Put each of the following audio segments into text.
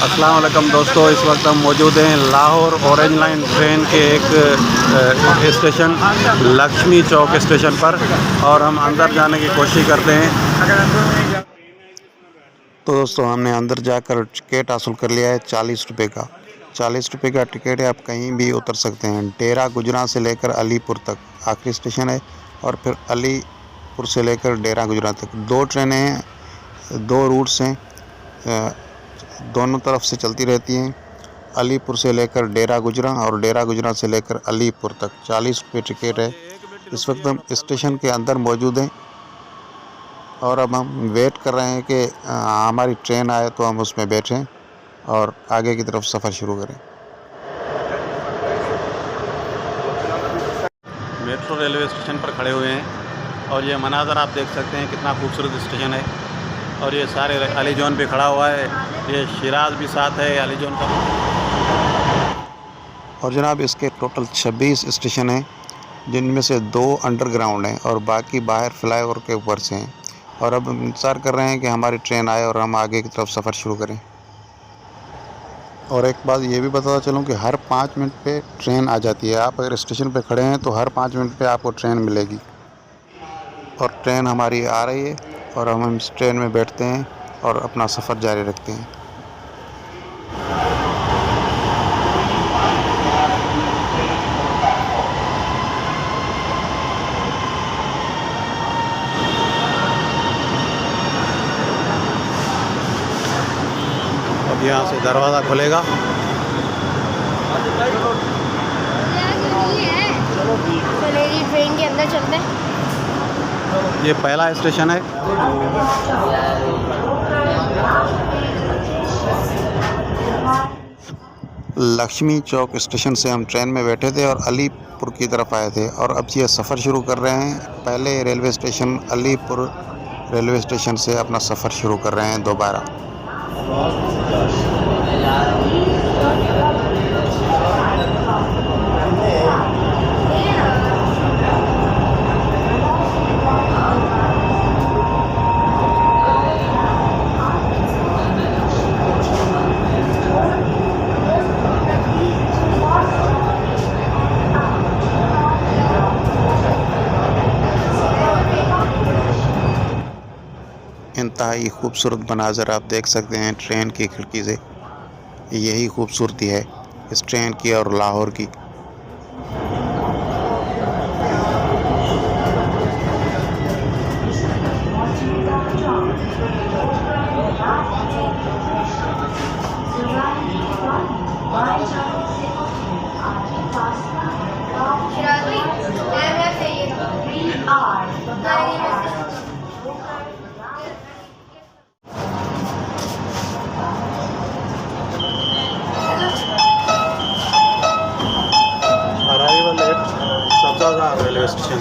अस्सलाम वालेकुम दोस्तों, इस वक्त हम मौजूद हैं लाहौर ऑरेंज लाइन ट्रेन के एक स्टेशन लक्ष्मी चौक स्टेशन पर और हम अंदर जाने की कोशिश करते हैं। तो दोस्तों हमने अंदर जाकर टिकट हासिल कर लिया है 40 रुपये का। 40 रुपये का टिकट है, आप कहीं भी उतर सकते हैं। डेरा गुजरात से लेकर अलीपुर तक आखिरी स्टेशन है और फिर अलीपुर से लेकर डेरा गुजरात तक 2 ट्रेनें हैं, 2 रूट्स हैं, दोनों तरफ से चलती रहती हैं। अलीपुर से लेकर डेरा गुजरात और डेरा गुजरात से लेकर अलीपुर तक 40 रुपये टिकट है। इस वक्त हम स्टेशन के अंदर मौजूद हैं और अब हम वेट कर रहे हैं कि हमारी ट्रेन आए तो हम उसमें बैठें और आगे की तरफ सफ़र शुरू करें। मेट्रो रेलवे स्टेशन पर खड़े हुए हैं और ये मनाज़र आप देख सकते हैं, कितना खूबसूरत स्टेशन है। और ये सारे अली जोन पे खड़ा हुआ है, ये शिराज भी साथ है अली जोन का। और जनाब इसके टोटल 26 स्टेशन हैं, जिनमें से 2 अंडरग्राउंड हैं और बाकी बाहर फ्लाईओवर के ऊपर से हैं। और अब हम इंतज़ार कर रहे हैं कि हमारी ट्रेन आए और हम आगे की तरफ सफ़र शुरू करें। और एक बात ये भी बताता चलूँ कि हर 5 मिनट पे ट्रेन आ जाती है। आप अगर स्टेशन पे खड़े हैं तो हर 5 मिनट पे आपको ट्रेन मिलेगी। और ट्रेन हमारी आ रही है और हम इस ट्रेन में बैठते हैं और अपना सफ़र जारी रखते हैं। अब यहाँ से दरवाज़ा खुलेगा। चलेगी ट्रेन के अंदर चलते हैं। ये पहला स्टेशन है। लक्ष्मी चौक स्टेशन से हम ट्रेन में बैठे थे और अलीपुर की तरफ आए थे और अब ये सफ़र शुरू कर रहे हैं। पहले railway station Alipur railway station से अपना सफ़र शुरू कर रहे हैं दोबारा। इंतहाई खूबसूरत मनाज़र आप देख सकते हैं ट्रेन की खिड़की से। यही खूबसूरती है इस ट्रेन की और लाहौर की।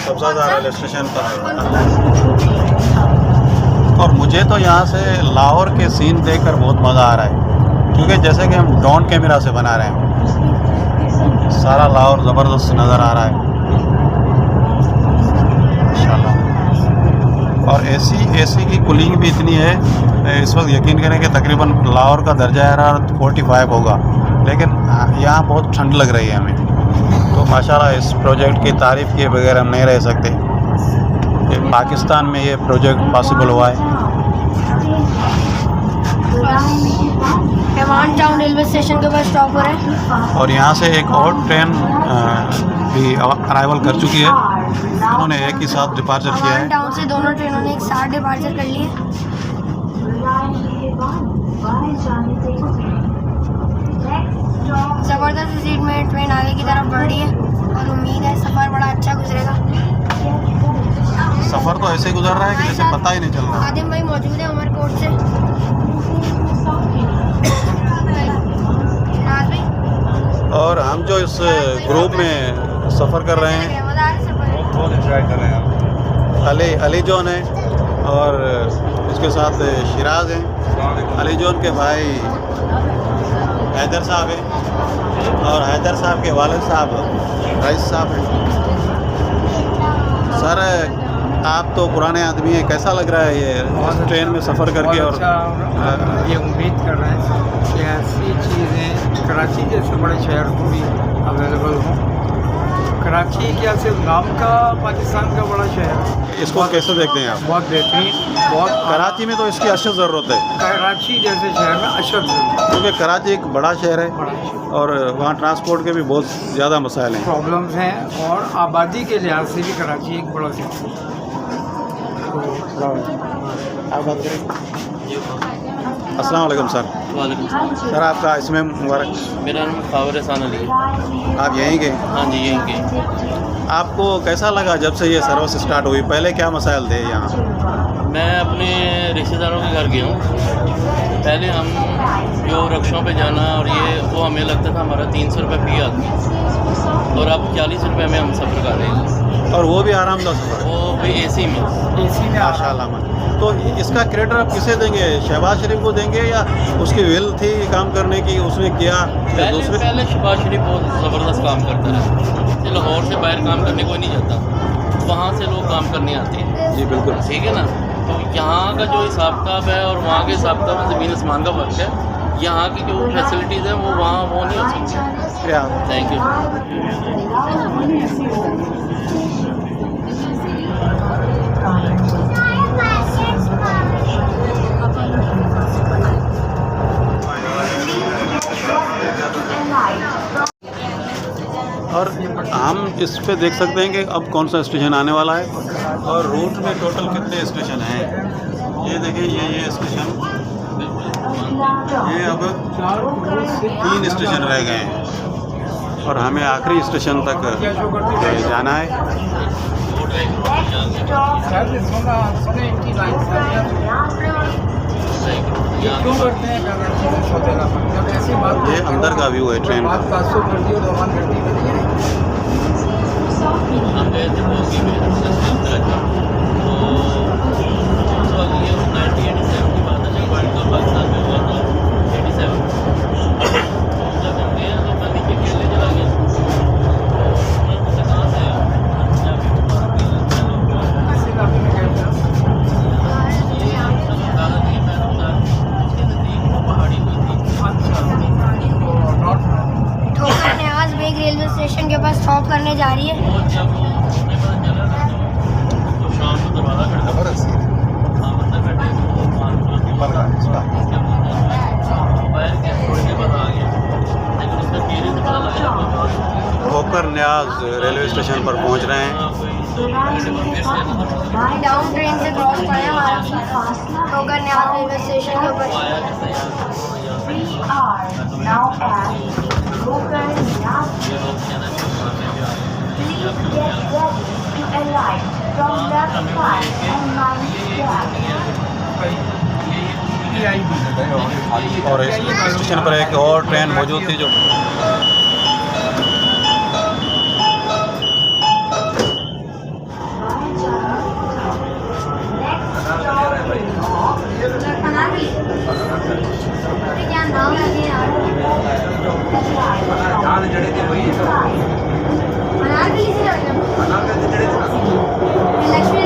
सब्ज़ाज़ार रेलवे स्टेशन पर। और मुझे तो यहाँ से लाहौर के सीन देखकर बहुत मज़ा आ रहा है, क्योंकि जैसे कि हम ड्रोन कैमरा से बना रहे हैं। सारा लाहौर ज़बरदस्त नज़र आ रहा है इंशाल्लाह। और एसी की कूलिंग भी इतनी है, इस वक्त यकीन करें कि तकरीबन लाहौर का दर्जा हरारत 45 होगा, लेकिन यहाँ बहुत ठंड लग रही है हमें। तो माशाल्लाह इस प्रोजेक्ट की तारीफ़ किए बगैर हम नहीं रह सकते। पाकिस्तान में ये प्रोजेक्ट पॉसिबल हुआ है। हेमान टाउन रेलवे स्टेशन के पास स्टॉप हो रहा है और यहाँ से एक और ट्रेन भी अराइवल कर चुकी है। उन्होंने एक ही साथ डिपार्चर किया है। हेमान टाउन से दोनों ट्रेनों ने एक साथ डिपार्चर कर लिए। ज़बरदस्त स्पीड में ट्रेन आगे की तरफ बढ़ रही है और उम्मीद है सफ़र बड़ा अच्छा गुजरेगा। सफ़र तो ऐसे गुजर रहा है कि जैसे पता ही नहीं चल रहा। आदिम भाई मौजूद है उमरकोट से। नाज भाई और हम जो इस ग्रुप में सफ़र कर रहे हैं, मजा आ रहा है सफर बहुत इंजॉय कर रहे हैं आप। अली जॉन है और इसके साथ शिराज हैं। अली जॉन के भाई हैदर साहब हैं और हैदर साहब के वालिद साहब रईस साहब हैं। सर, आप तो पुराने आदमी हैं, कैसा लग रहा है ये ट्रेन में सफ़र करके? और अच्छा, ये उम्मीद कर रहे हैं कि ऐसी चीज़ें कराची जैसे बड़े शहर को भी अवेलेबल हों। कराची क्या सिर्फ नाम का पाकिस्तान का बड़ा शहर है। इसको कैसे देखते हैं आप? बहुत बेहतरीन, बहुत कराची में तो इसकी अशद ज़रूरत है, कराची जैसे शहर में अशद ज़रूरत क्योंकि कराची एक बड़ा शहर है बड़ा शहर। और वहाँ ट्रांसपोर्ट के भी बहुत ज़्यादा मसाइल हैं। प्रॉब्लम्स हैं और आबादी के लिहाज से भी कराची एक बड़ा शहर है। आप बात करें। अस्सलाम वालेकुम सर। वालेकुम सलाम। सर, आपका इसमें मुबारक। मेरा नाम खावर एहसान अली है। आप यहीं के? हाँ जी, यहीं के। आपको कैसा लगा जब से ये सर्विस स्टार्ट हुई? पहले क्या मसाइल थे यहाँ? मैं अपने रिश्तेदारों के घर गया हूँ। पहले हम जो रक्षों पे जाना और ये वो हमें लगता था हमारा 300 रुपये फी आती, और अब 40 रुपये में हम सफ़र कर रहे हैं, और वो भी आरामदायक सफ़र, वो भी एसी में। एसी में माशाल्लाह। तो इसका क्रेडिट आप किसे देंगे? शहबाज शरीफ को देंगे या उसकी विल थी काम करने की, उसने किया या दूसरे? पहले शहबाज शरीफ बहुत ज़बरदस्त काम करता है। लाहौर से बाहर काम करने कोई नहीं जाता, वहाँ से लोग काम करने आते हैं। जी बिल्कुल, ठीक है ना। तो यहाँ का जो हिसाब किताब है और वहाँ के हिसाब किताब में ज़मीन आसमान का फ़र्क है। यहाँ की जो फैसिलिटीज़ हैं वो वहाँ वो नहीं हो सकती। क्या थैंक यू। और हम इस पे देख सकते हैं कि अब कौन सा स्टेशन आने वाला है और रूट में टोटल कितने स्टेशन हैं। ये देखिए, ये स्टेशन, ये अब 3 स्टेशन रह गए हैं और हमें आखिरी स्टेशन तक जाना है। क्यों करते हैं कराची में सौदेलापन? जब ऐसी बात ये अंदर का व्यू है ट्रेन का। बात 500 कर दी और रवान कर दी हम गए थे बोगी में कराची, तो उस वक्त ये 1987 की बात है जब वर्ल्ड कप पाकिस्तान में हुआ था 87। जब हम गए तो मैं नीचे खेलने चला गया, मैं मुझसे कहाँ से आया, ऐसे काफी में गए थे। ठोकर न्याज बेग रेलवे स्टेशन के पास स्टॉप करने जा रही है। शाम को दरवाज़ा खड़ा हाँ अंदर बैठे बाहर के थोड़ी देर बाद आ गया, लेकिन उसका धीरे से पता लगा ठोकर न्याज रेलवे स्टेशन पर पहुंच रहे हैं। डाउन ट्रेन से क्रॉस करें हमारा ठोकर न्याज रेलवे स्टेशन के ऊपर। और इस स्टेशन पर एक और ट्रेन मौजूद थी जो क्या नाम है यार? अनारकली से Lakshmi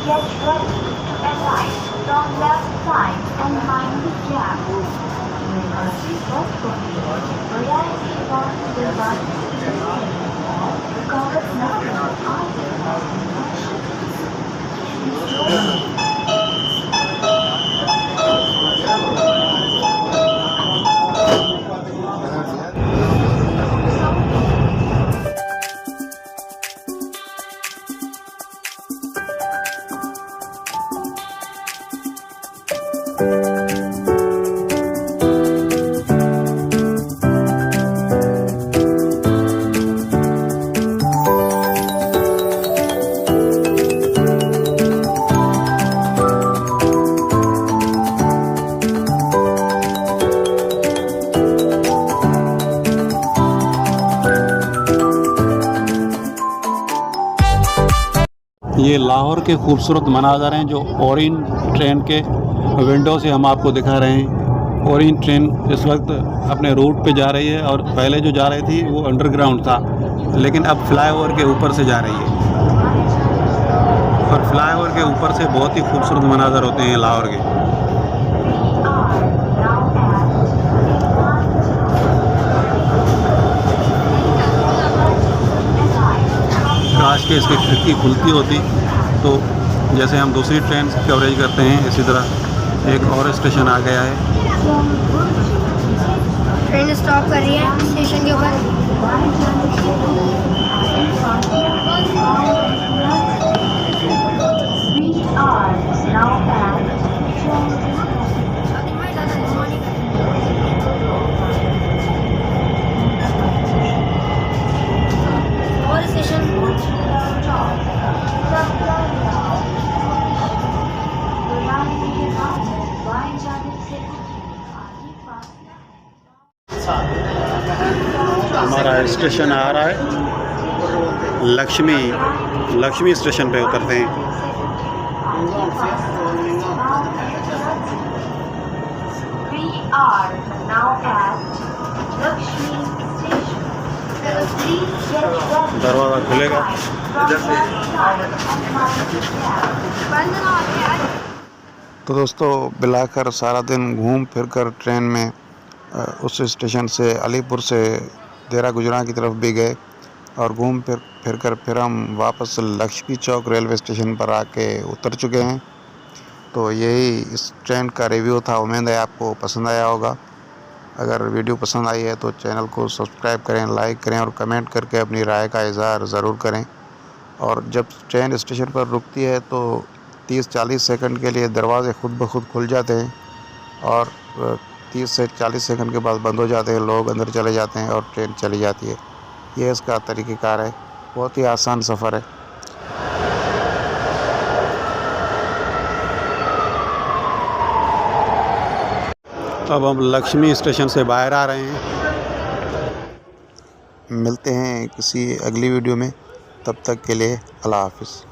get ready. Alight from left side and mind the gap. Variety of the bus covered number ये लाहौर के खूबसूरत मनाज़र हैं जो ओरिएंट ट्रेन के विंडो से हम आपको दिखा रहे हैं। ओरिएंट ट्रेन इस वक्त अपने रूट पे जा रही है और पहले जो जा रही थी वो अंडरग्राउंड था, लेकिन अब फ्लाईओवर के ऊपर से जा रही है। और फ्लाईओवर के ऊपर से बहुत ही खूबसूरत मनाज़र होते हैं लाहौर के। काश के इसकी खिड़की खुलती होती तो जैसे हम दूसरी ट्रेन कवरेज करते हैं इसी तरह एक और स्टेशन आ गया है। ट्रेन स्टॉप कर रही है स्टेशन के ऊपर। और स्टेशन हमारा स्टेशन आ रहा है लक्ष्मी स्टेशन पे उतरते हैं। We are now at Lakshmi Station. Please get ready. दरवाज़ा खुलेगा। From left side and mind the gap. बंद ना हो यार। तो दोस्तों मिलाकर सारा दिन घूम फिर कर ट्रेन में उस स्टेशन से अलीपुर से देरा गुजरात की तरफ भी गए और घूम फिर कर फिर हम वापस लक्ष्मी चौक रेलवे स्टेशन पर आके उतर चुके हैं। तो यही इस ट्रेन का रिव्यू था। उम्मीद है आपको पसंद आया होगा। अगर वीडियो पसंद आई है तो चैनल को सब्सक्राइब करें, लाइक करें और कमेंट करके अपनी राय का इज़हार ज़रूर करें। और जब ट्रेन स्टेशन पर रुकती है तो 30-40 सेकंड के लिए दरवाज़े खुद ब खुद खुल जाते हैं और 30 से 40 सेकंड के बाद बंद हो जाते हैं। लोग अंदर चले जाते हैं और ट्रेन चली जाती है। ये इसका तरीक़ेकार है। बहुत ही आसान सफ़र है। अब हम लक्ष्मी स्टेशन से बाहर आ रहे हैं। मिलते हैं किसी अगली वीडियो में। तब तक के लिए अल्लाह हाफ़िज़।